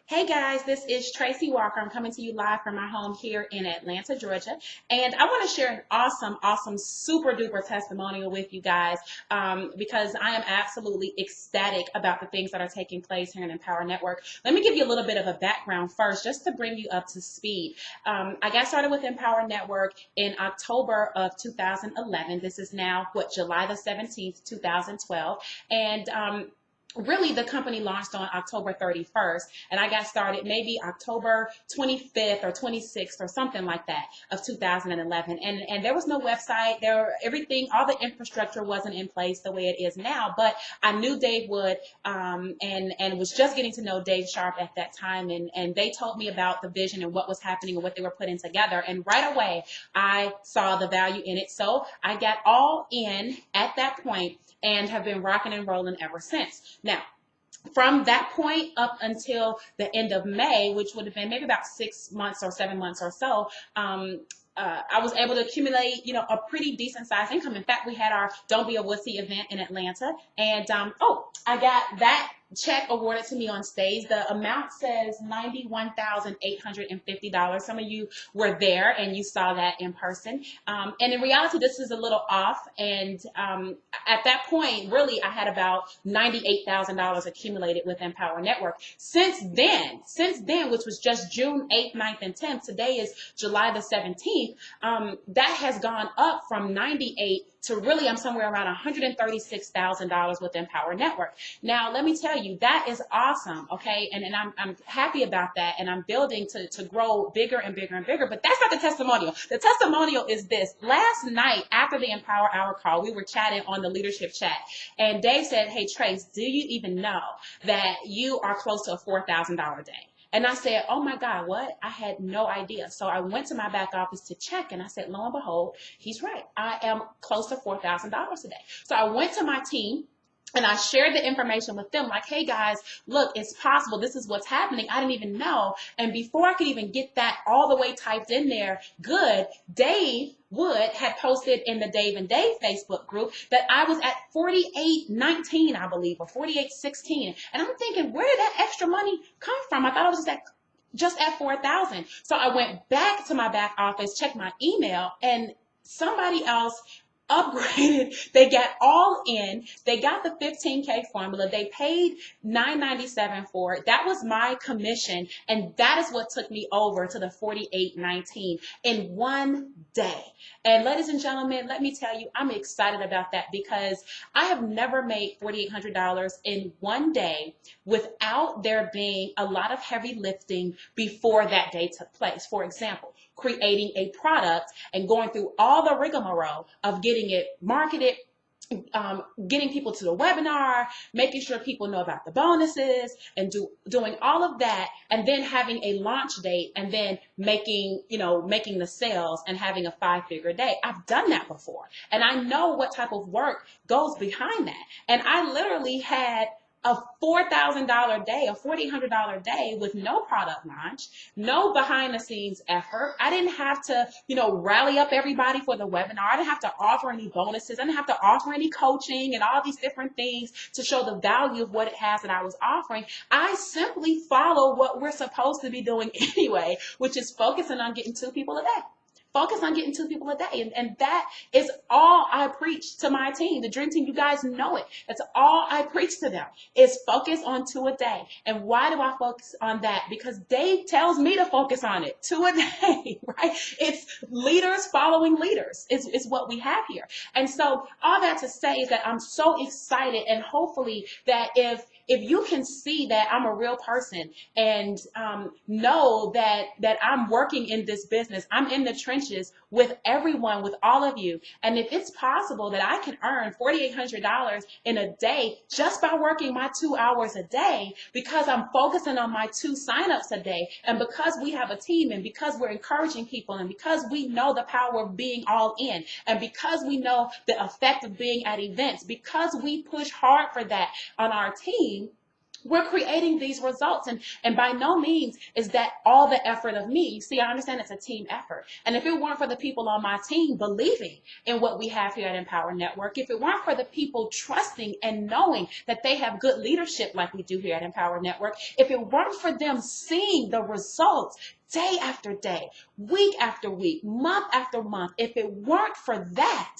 Hey guys, this is Tracy Walker. I'm coming to you live from my home here in Atlanta, Georgia. And I want to share an awesome, super duper testimonial with you guys because I am absolutely ecstatic about the things that are taking place here in Empower Network. Let me give you a little bit of a background first, just to bring you up to speed. I got started with Empower Network in October of 2011. This is now, July the 17th, 2012. And really the company launched on October 31st and I got started maybe October 25th or 26th or something like that of 2011, and there was no website there. Everything, all the infrastructure wasn't in place the way it is now, but I knew Dave Wood, and was just getting to know Dave Sharp at that time, and they told me about the vision and what was happening and what they were putting together, and right away I saw the value in it, so I got all in at that point and have been rocking and rolling ever since. Now, from that point up until the end of May, which would have been maybe about 6 months or 7 months or so, I was able to accumulate, a pretty decent sized income. In fact, we had our Don't Be a Wussy event in Atlanta, and I got that check awarded to me on stage. The amount says $91,850. Some of you were there and you saw that in person. And in reality, this is a little off. And at that point, really, I had about $98,000 accumulated with Empower Network. Since then, which was just June 8th, 9th, and 10th, today is July the 17th, that has gone up from 98 to really I'm somewhere around $136,000 with Empower Network. Now, let me tell you, that is awesome, okay? And I'm happy about that, and I'm building to grow bigger and bigger and bigger, but that's not the testimonial. The testimonial is this. Last night, after the Empower Hour call, we were chatting on the leadership chat, and Dave said, hey, Trace, do you even know that you are close to a $4,000 day? And I said, oh my God, what? I had no idea. So I went to my back office to check, and I said, lo and behold, he's right. I am close to $4,000 a day. So I went to my team and I shared the information with them, like, hey guys, look, it's possible. This is what's happening. I didn't even know. And before I could even get that all the way typed in there, good, Dave Wood had posted in the Dave and Dave Facebook group that I was at 4819, I believe, or 4816. And I'm thinking, where did that extra money come from? I thought I was just at 4,000. So I went back to my back office, checked my email, and somebody else upgraded. They got all in. They got the 15K formula. They paid $997 for it. That was my commission, and that is what took me over to the 4819 in one day. And ladies and gentlemen, let me tell you, I'm excited about that because I have never made $4,800 in one day without there being a lot of heavy lifting before that day took place. For example, creating a product and going through all the rigmarole of getting it marketed, getting people to the webinar, making sure people know about the bonuses, and doing all of that, and then having a launch date, and then making the sales and having a 5-figure day. I've done that before, and I know what type of work goes behind that. And I literally had a $4,000 day, a $4,800 day with no product launch, no behind the scenes effort. I didn't have to, rally up everybody for the webinar. I didn't have to offer any bonuses. I didn't have to offer any coaching and all these different things to show the value of what it has that I was offering. I simply follow what we're supposed to be doing anyway, which is focusing on getting 2 people a day. Focus on getting 2 people a day. And that is all I preach to my team, the Dream Team. You guys know it. That's all I preach to them is focus on 2 a day. And why do I focus on that? Because Dave tells me to focus on it. 2 a day, right? It's leaders following leaders is what we have here. And so all that to say is that I'm so excited, and hopefully that if you can see that I'm a real person and know that I'm working in this business, I'm in the trenches with everyone, with all of you. And if it's possible that I can earn $4,800 in a day just by working my 2 hours a day, because I'm focusing on my 2 signups a day, and because we have a team, and because we're encouraging people, and because we know the power of being all in, and because we know the effect of being at events, because we push hard for that on our team, We're creating these results, and by no means is that all the effort of me. See, I understand it's a team effort, and if it weren't for the people on my team believing in what we have here at Empower Network, if it weren't for the people trusting and knowing that they have good leadership like we do here at Empower Network, if it weren't for them seeing the results day after day, week after week, month after month, if it weren't for that,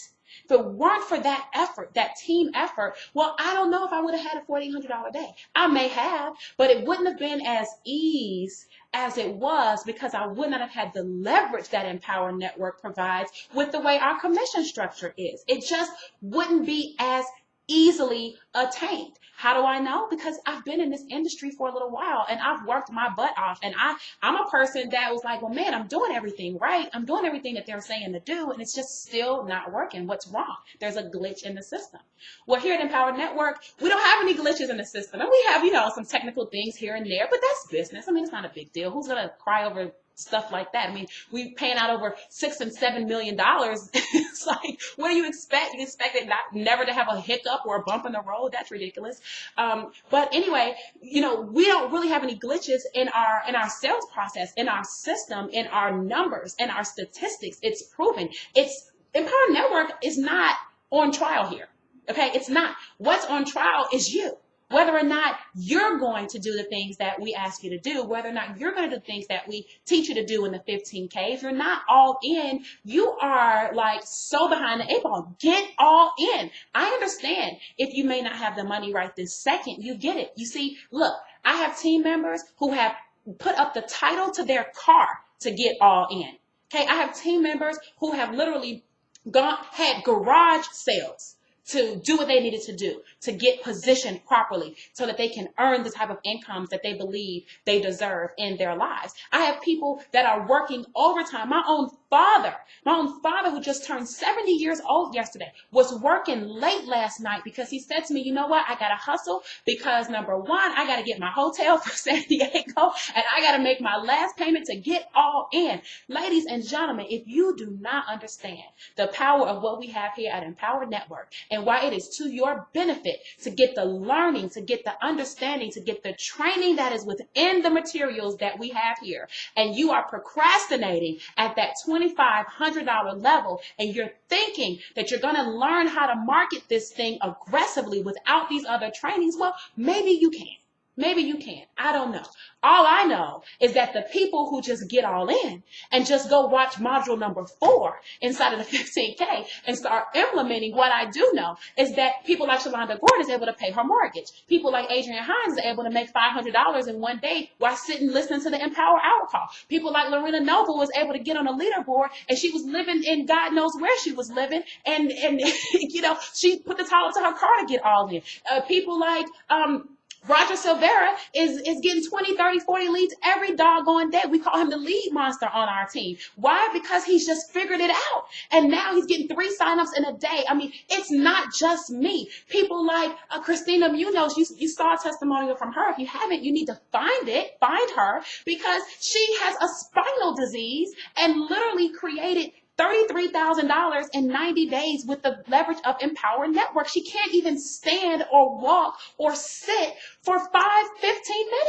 if it weren't for that effort, that team effort, well, I don't know if I would have had a $1,400 day. I may have, but it wouldn't have been as easy as it was because I would not have had the leverage that Empower Network provides with the way our commission structure is. It just wouldn't be as easily attained. How do I know? Because I've been in this industry for a little while and I've worked my butt off, and I'm a person that was like, well, man, I'm doing everything right. I'm doing everything that they're saying to do, and it's just still not working. What's wrong? There's a glitch in the system. Well, here at Empower Network, we don't have any glitches in the system, and we have, some technical things here and there, but that's business. I mean, it's not a big deal. Who's going to cry over stuff like that? I mean, we paying out over $6 and $7 million. It's like, what do you expect? You expect it never to have a hiccup or a bump in the road? That's ridiculous. But anyway, we don't really have any glitches in our sales process, in our system, in our numbers, in our statistics. It's proven. Empower Network is not on trial here. Okay, it's not. What's on trial is you. Whether or not you're going to do the things that we ask you to do, whether or not you're going to do things that we teach you to do in the 15K, if you're not all in, you are like so behind the eight ball. Get all in. I understand if you may not have the money right this second. You get it. You see, look, I have team members who have put up the title to their car to get all in. Okay, I have team members who have literally had garage sales to do what they needed to do to get positioned properly so that they can earn the type of incomes that they believe they deserve in their lives. I have people that are working overtime. My own father who just turned 70 years old yesterday was working late last night because he said to me, you know what, I got to hustle because number one, I got to get my hotel for San Diego and I got to make my last payment to get all in. Ladies and gentlemen, if you do not understand the power of what we have here at Empower Network and why it is to your benefit to get the learning, to get the understanding, to get the training that is within the materials that we have here, and you are procrastinating at that $2,500 level, and you're thinking that you're going to learn how to market this thing aggressively without these other trainings, well, maybe you can. Maybe you can. I don't know. All I know is that the people who just get all in and just go watch module number 4 inside of the 15K and start implementing, what I do know is that people like Shalonda Gordon is able to pay her mortgage. People like Adrienne Hines are able to make $500 in one day while sitting listening to the Empower Hour call. People like Lorena Noble was able to get on a leaderboard and she was living in God knows where she was living, and she put the towel to her car to get all in. People like Roger Silvera is getting 20, 30, 40 leads every doggone day. We call him the lead monster on our team. Why? Because he's just figured it out. And now he's getting 3 signups in a day. I mean, it's not just me. People like Christina Munoz, you saw a testimonial from her. If you haven't, you need to find her, because she has a spinal disease and literally created $33,000 in 90 days with the leverage of Empower Network. She can't even stand or walk or sit for 15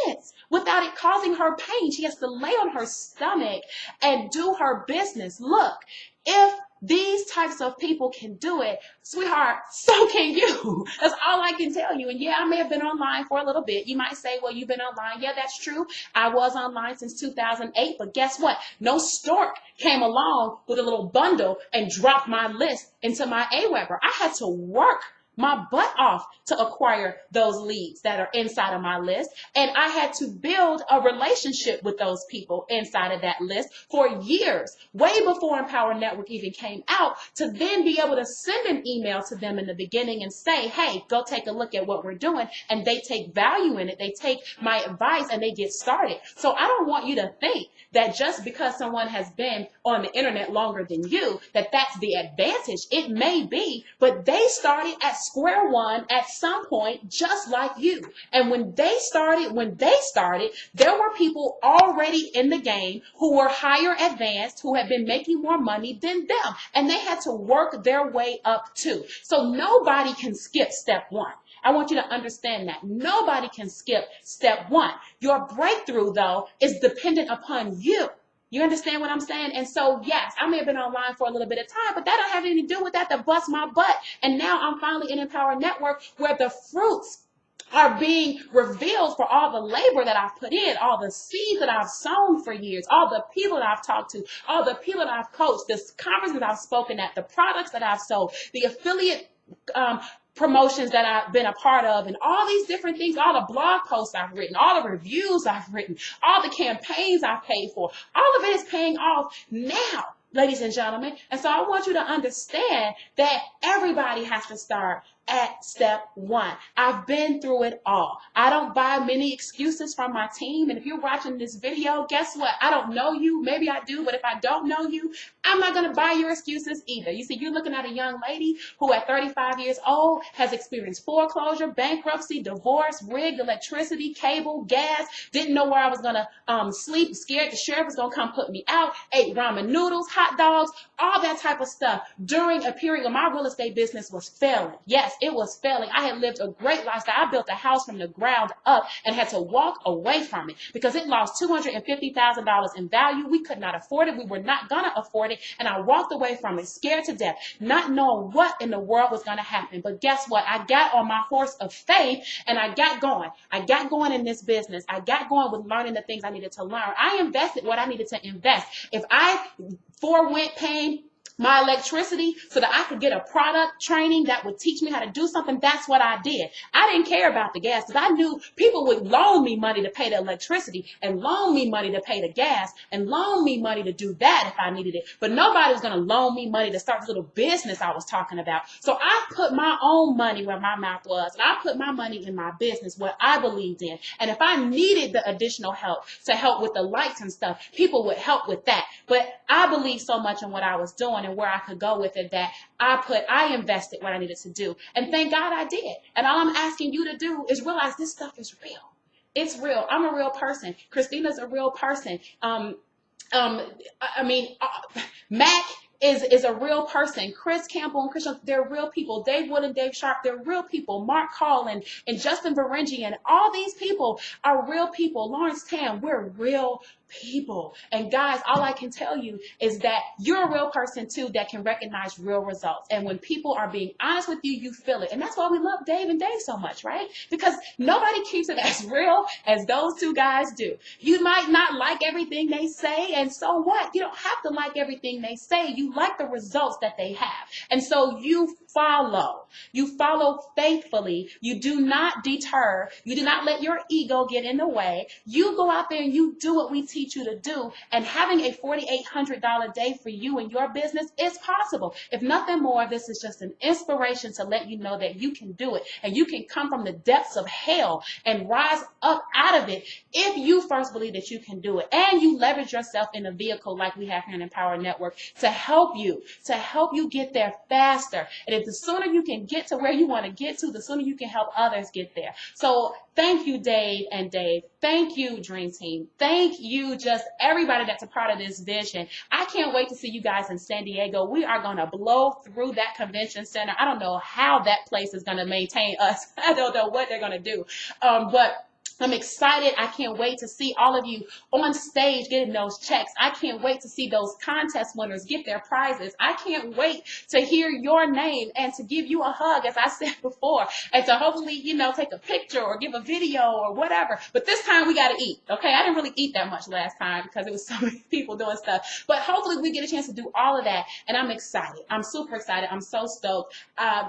minutes without it causing her pain. She has to lay on her stomach and do her business. Look, if these types of people can do it, sweetheart, so can you. That's all I can tell you. And yeah, I may have been online for a little bit. You might say, well, you've been online. Yeah, that's true. I was online since 2008, but guess what? No stork came along with a little bundle and dropped my list into my AWeber. I had to work my butt off to acquire those leads that are inside of my list. And I had to build a relationship with those people inside of that list for years, way before Empower Network even came out, to then be able to send an email to them in the beginning and say, hey, go take a look at what we're doing. And they take value in it. They take my advice and they get started. So I don't want you to think that just because someone has been on the internet longer than you, that that's the advantage. It may be, but they started at square one at some point, just like you. And when they started, there were people already in the game who were higher advanced, who had been making more money than them. And they had to work their way up too. So nobody can skip step 1. I want you to understand that nobody can skip step one. Your breakthrough, though, is dependent upon you. You understand what I'm saying? And so, yes, I may have been online for a little bit of time, but that don't have anything to do with that to bust my butt. And now I'm finally in Empower Network where the fruits are being revealed for all the labor that I've put in, all the seeds that I've sown for years, all the people that I've talked to, all the people that I've coached, this conference that I've spoken at, the products that I've sold, the affiliate promotions that I've been a part of, and all these different things, all the blog posts I've written, all the reviews I've written, all the campaigns I've paid for, all of it is paying off now, ladies and gentlemen. And so I want you to understand that everybody has to start at step one. I've been through it all. I don't buy many excuses from my team. And if you're watching this video, guess what? I don't know you. Maybe I do, but if I don't know you, I'm not going to buy your excuses either. You see, you're looking at a young lady who at 35 years old has experienced foreclosure, bankruptcy, divorce, rigged electricity, cable, gas, didn't know where I was going to sleep, scared the sheriff was going to come put me out, ate ramen noodles, hot dogs, all that type of stuff during a period when my real estate business was failing. Yes, it was failing. I had lived a great lifestyle. I built a house from the ground up and had to walk away from it because it lost $250,000 in value. We could not afford it. We were not going to afford it. And I walked away from it, scared to death, not knowing what in the world was going to happen. But guess what? I got on my horse of faith and I got going. I got going in this business. I got going with learning the things I needed to learn. I invested what I needed to invest. If I forewent paying my electricity so that I could get a product training that would teach me how to do something, that's what I did. I didn't care about the gas because I knew people would loan me money to pay the electricity and loan me money to pay the gas and loan me money to do that if I needed it. But nobody was going to loan me money to start this little business I was talking about. So I put my own money where my mouth was, and I put my money in my business, what I believed in. And if I needed the additional help to help with the lights and stuff, people would help with that. But I believed so much in what I was doing and where I could go with it that I invested what I needed to do. And thank God I did. And all I'm asking you to do is realize this stuff is real. It's real. I'm a real person. Christina's a real person. Mac is a real person. Chris Campbell and Christian, they're real people. Dave Wood and Dave Sharp, they're real people. Mark Hall and Justin Varengi and all these people are real people. Lawrence Tam, we're real people. And guys, all I can tell you is that you're a real person too that can recognize real results. And when people are being honest with you, you feel it. And that's why we love Dave and Dave so much, right? Because nobody keeps it as real as those two guys do. You might not like everything they say, and so what? You don't have to like everything they say. You like the results that they have. And so you follow. You follow faithfully. You do not deter. You do not let your ego get in the way. You go out there and you do what we teach you to do. And having a $4,800 day for you and your business is possible. If nothing more, this is just an inspiration to let you know that you can do it. And you can come from the depths of hell and rise up out of it if you first believe that you can do it. And you leverage yourself in a vehicle like we have here in Empower Network to help you get there faster. And if the sooner you can get to where you want to get to, the sooner you can help others get there. So thank you, Dave and Dave. Thank you, Dream Team. Thank you, just everybody that's a part of this vision. I can't wait to see you guys in San Diego. We are going to blow through that convention center. I don't know how that place is going to maintain us. I don't know what they're going to do. But I'm excited. I can't wait to see all of you on stage getting those checks. I can't wait to see those contest winners get their prizes. I can't wait to hear your name and to give you a hug, as I said before, and to hopefully, take a picture or give a video or whatever. But this time we got to eat, okay? I didn't really eat that much last time because it was so many people doing stuff. But hopefully we get a chance to do all of that, and I'm excited. I'm super excited. I'm so stoked.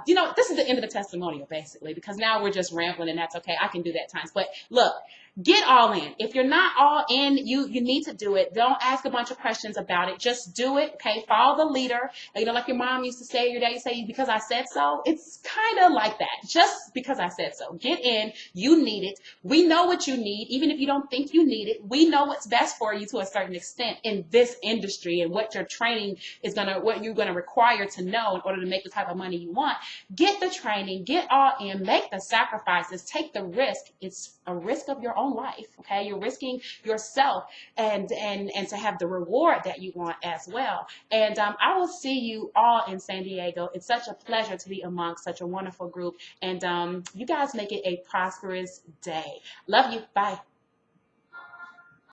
This is the end of the testimonial, basically, because now we're just rambling, and that's okay. I can do that times. But look, get all in. If you're not all in, you need to do it. Don't ask a bunch of questions about it. Just do it, okay? Follow the leader. Like your mom used to say, your dad used to say, because I said so. It's kind of like that. Just because I said so. Get in. You need it. We know what you need, even if you don't think you need it. We know what's best for you to a certain extent in this industry and what your training is what you're going to require to know in order to make the type of money you want. Get the training. Get all in. Make the sacrifices. Take the risk. It's a risk of your own own life. Okay, you're risking yourself and to have the reward that you want as well. And I will see you all in San Diego. It's such a pleasure to be amongst such a wonderful group. And you guys make it a prosperous day. Love you. Bye.